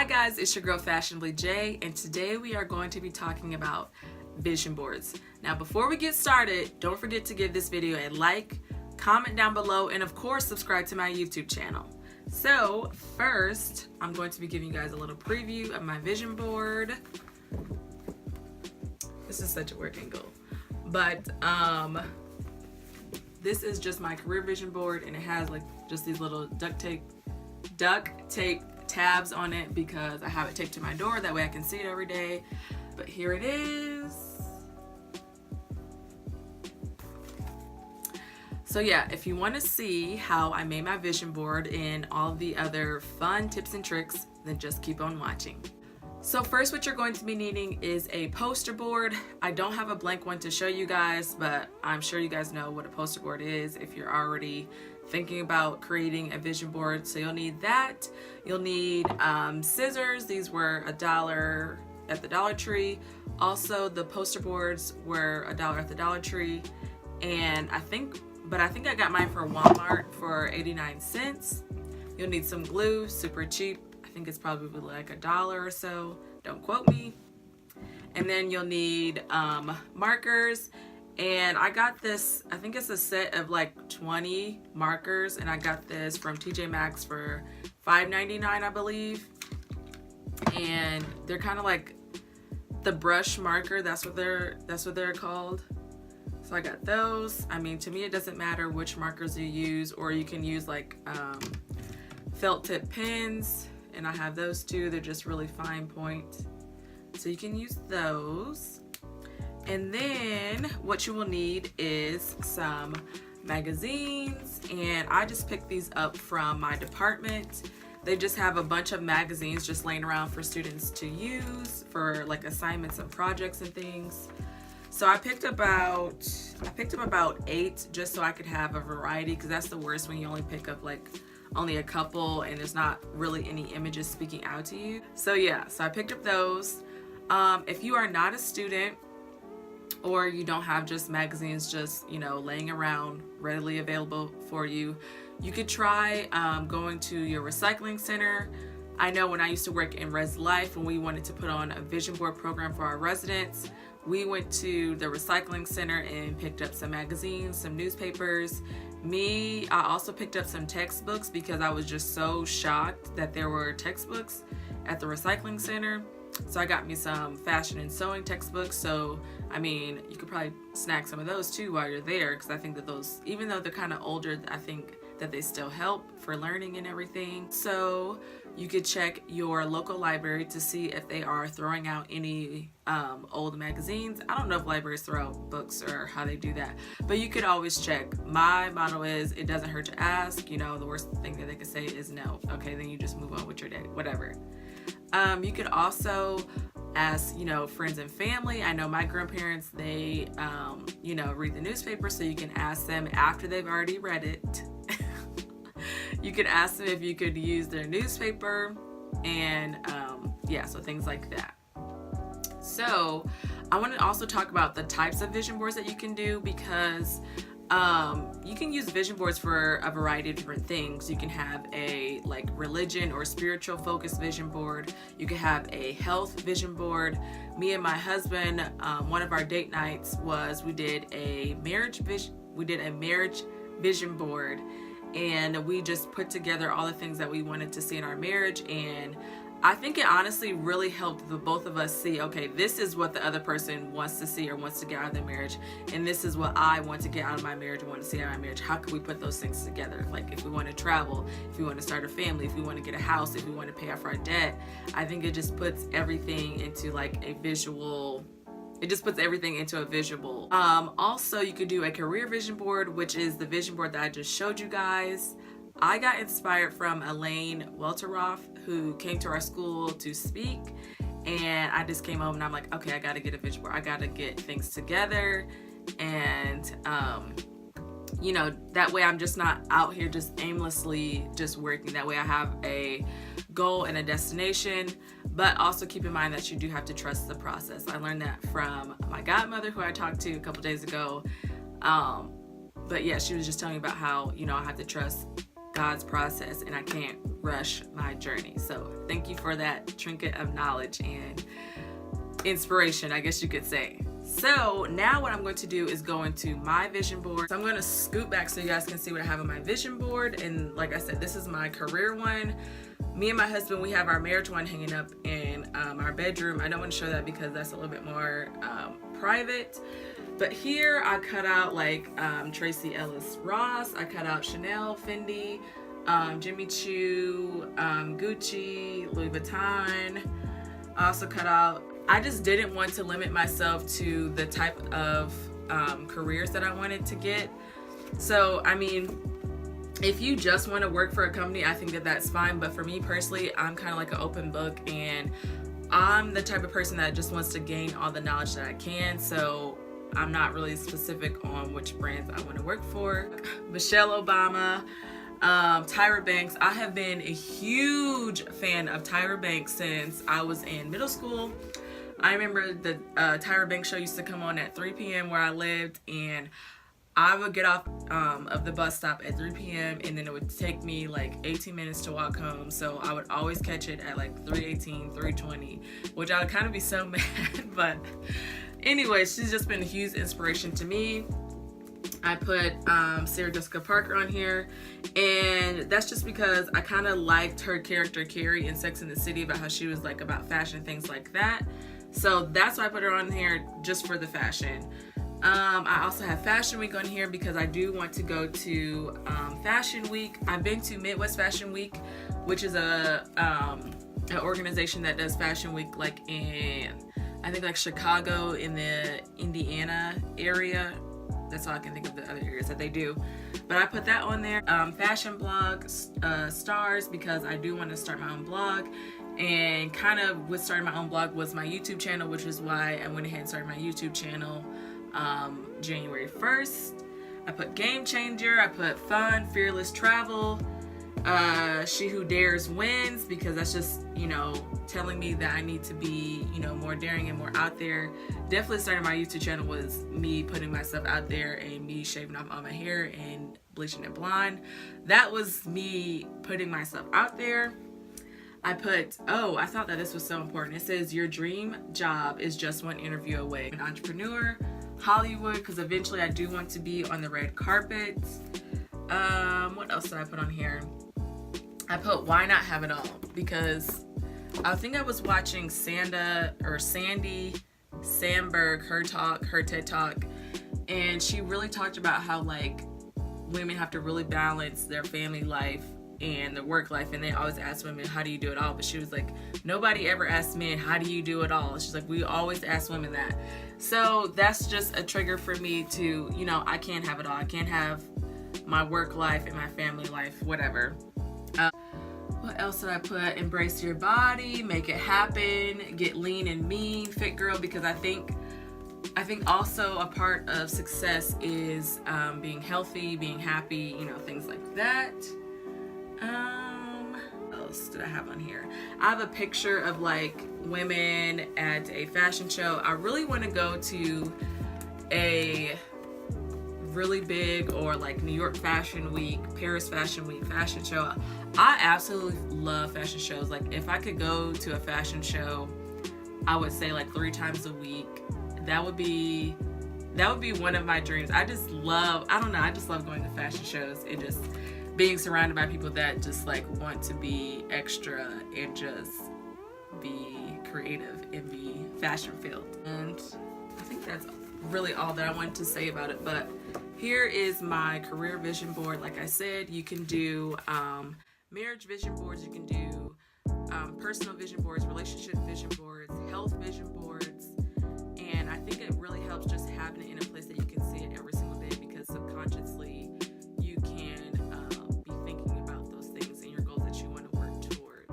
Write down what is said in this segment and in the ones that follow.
Hi guys, it's your girl Fashionably J, and today we are going to be talking about vision boards. Now before we get started, don't forget to give this video a like, comment down below, and of course subscribe to my YouTube channel. So first, I'm going to be giving you guys a little preview of my vision board. This is such a weird angle, but this is just my career vision board, and it has like just these little duct tape tabs on it because I have it taped to my door, that way I can see it every day. But here it is. So yeah, if you want to see how I made my vision board and all the other fun tips and tricks, then just keep on watching. So first, what you're going to be needing is a poster board. I don't have a blank one to show you guys, but I'm sure you guys know what a poster board is if you're already thinking about creating a vision board. So you'll need that. You'll need scissors. These were $1 at the Dollar Tree. Also, the poster boards were $1 at the Dollar Tree, and I think I got mine for Walmart for 89 cents. You'll need some glue, super cheap. I think it's probably like $1 or so. Don't quote me. And then you'll need markers. And I got this, I think it's a set of like 20 markers, and I got this from TJ Maxx for $5.99, I believe. And they're kind of like the brush marker. That's what they're called. So I got those. I mean, to me it doesn't matter which markers you use, or you can use like felt tip pens, and I have those too. They're just really fine point, so you can use those. And then what you will need is some magazines, and I just picked these up from my department. They just have a bunch of magazines just laying around for students to use for like assignments and projects and things. So I picked up about 8 just so I could have a variety, because that's the worst when you only pick up like only a couple and there's not really any images speaking out to you. So yeah, so I picked up those. If you are not a student, or you don't have just magazines just, you know, laying around readily available for you, you could try going to your recycling center. I know when I used to work in Res Life, when we wanted to put on a vision board program for our residents, we went to the recycling center and picked up some magazines, some newspapers. I also picked up some textbooks because I was just so shocked that there were textbooks at the recycling center. So I got me some fashion and sewing textbooks. So I mean, you could probably snag some of those too while you're there, because I think that those, even though they're kind of older, I think that they still help for learning and everything. So you could check your local library to see if they are throwing out any old magazines. I don't know if libraries throw out books or how they do that, but you could always check. My motto is, it doesn't hurt to ask. You know, the worst thing that they could say is no. Okay, then you just move on with your day, whatever. You could also ask, you know, friends and family. I know my grandparents, they, you know, read the newspaper, so you can ask them after they've already read it. You could ask them if you could use their newspaper, and yeah, so things like that. So I want to also talk about the types of vision boards that you can do, because you can use vision boards for a variety of different things. You can have a like religion or spiritual focused vision board. You can have a health vision board. Me and my husband, one of our date nights was we did a marriage vision board, and we just put together all the things that we wanted to see in our marriage. And I think it honestly really helped the both of us see, okay, this is what the other person wants to see or wants to get out of their marriage, and this is what I want to get out of my marriage and want to see out of my marriage. How can we put those things together? Like if we want to travel, if we want to start a family, if we want to get a house, if we want to pay off our debt. I think it just puts everything into like a visual. It just puts everything into a visual. Also, you could do a career vision board, which is the vision board that I just showed you guys. I got inspired from Elaine Welteroth, who came to our school to speak, and I just came home and I'm like, okay, I gotta get a vision board. I gotta get things together, and you know, that way I'm just not out here just aimlessly just working. That way I have a goal and a destination, but also keep in mind that you do have to trust the process. I learned that from my godmother, who I talked to a couple days ago. But yeah, she was just telling me about how, you know, I have to trust God's process and I can't rush my journey. So thank you for that trinket of knowledge and inspiration, I guess you could say. So now what I'm going to do is go into my vision board. So I'm going to scoot back so you guys can see what I have on my vision board. And like I said, this is my career one. Me and my husband, we have our marriage one hanging up in our bedroom. I don't want to show that because that's a little bit more private. But here I cut out like Tracy Ellis Ross. I cut out Chanel, Fendi, Jimmy Choo, Gucci, Louis Vuitton. I also cut out, I just didn't want to limit myself to the type of careers that I wanted to get. So, I mean, if you just want to work for a company, I think that that's fine. But for me personally, I'm kind of like an open book, and I'm the type of person that just wants to gain all the knowledge that I can. So I'm not really specific on which brands I want to work for. Michelle Obama, Tyra Banks. I have been a huge fan of Tyra Banks since I was in middle school. I remember the Tyra Banks show used to come on at 3 p.m. where I lived, and I would get off of the bus stop at 3 p.m. and then it would take me like 18 minutes to walk home. So I would always catch it at like 3:18, 3:20, which I would kind of be so mad. But anyway, she's just been a huge inspiration to me. I put Sarah Jessica Parker on here, and that's just because I kind of liked her character Carrie in Sex and the City, about how she was like about fashion, things like that. So that's why I put her on here, just for the fashion. I also have Fashion Week on here because I do want to go to Fashion Week. I've been to Midwest Fashion Week, which is an organization that does Fashion Week like in, I think like Chicago, in the Indiana area. That's all I can think of the other areas that they do. But I put that on there. Fashion blog, stars, because I do want to start my own blog. And kind of with starting my own blog was my YouTube channel, which is why I went ahead and started my YouTube channel January 1st. I put Game Changer. I put Fun, Fearless Travel. She Who Dares Wins, because that's just, you know, telling me that I need to be, you know, more daring and more out there. Definitely starting my YouTube channel was me putting myself out there and me shaving off all my hair and bleaching it blonde. That was me putting myself out there. I put, oh, I thought that this was so important. It says your dream job is just one interview away. An entrepreneur, Hollywood, because eventually I do want to be on the red carpet. What else did I put on here? I put why not have it all, because I think I was watching Sandy Sandberg, her TED Talk, and she really talked about how like women have to really balance their family life and the work life, and they always ask women, how do you do it all? But she was like, nobody ever asks men, how do you do it all? She's like, we always ask women that. So that's just a trigger for me to, you know, I can't have it all. I can't have my work life and my family life, whatever. What else did I put? Embrace your body, make it happen, get lean and mean, fit girl, because I think also a part of success is being healthy, being happy, you know, things like that. What else did I have on here? I have a picture of like women at a fashion show. I really want to go to a really big, or like New York Fashion Week, Paris Fashion Week fashion show. I absolutely love fashion shows. Like if I could go to a fashion show, I would say like 3 times a week. That would be one of my dreams. I just love going to fashion shows and just being surrounded by people that just like want to be extra and just be creative and be fashion filled. And I think that's really all that I wanted to say about it. But here is my career vision board. Like I said, you can do marriage vision boards, you can do personal vision boards, relationship vision boards, health vision boards, and I think it really helps just having it in a place that you can see it every single day, because subconsciously you can be thinking about those things and your goals that you want to work toward.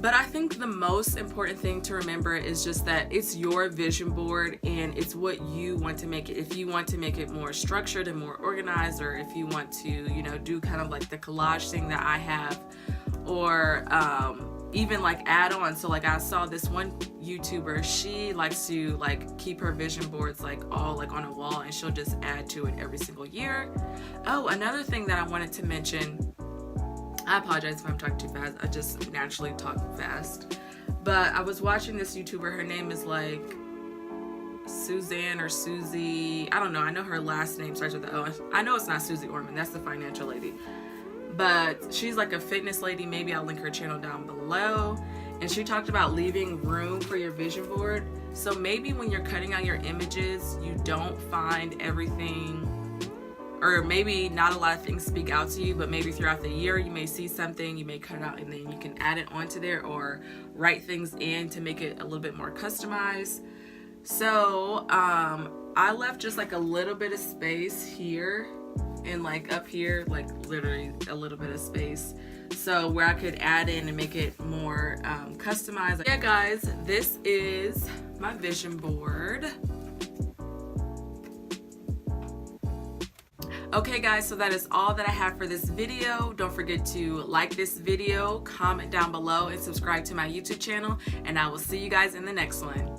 But I think the most important thing to remember is just that it's your vision board and it's what you want to make it. If you want to make it more structured and more organized, or if you want to, you know, do kind of like the collage thing that I have, or even like add on. So like I saw this one YouTuber, she likes to like keep her vision boards like all like on a wall, and she'll just add to it every single year. Oh, another thing that I wanted to mention I apologize if I'm talking too fast. I just naturally talk fast. But I was watching this YouTuber. Her name is like Suzanne or Susie. I don't know. I know her last name starts with the O. I know it's not Susie Orman. That's the financial lady. But she's like a fitness lady. Maybe I'll link her channel down below. And she talked about leaving room for your vision board. So maybe when you're cutting out your images, you don't find everything, or maybe not a lot of things speak out to you, but maybe throughout the year you may see something, you may cut it out and then you can add it onto there or write things in to make it a little bit more customized. So I left just like a little bit of space here and like up here, like literally a little bit of space, so where I could add in and make it more customized. Yeah guys, this is my vision board. Okay guys, so that is all that I have for this video. Don't forget to like this video, comment down below, and subscribe to my YouTube channel, and I will see you guys in the next one.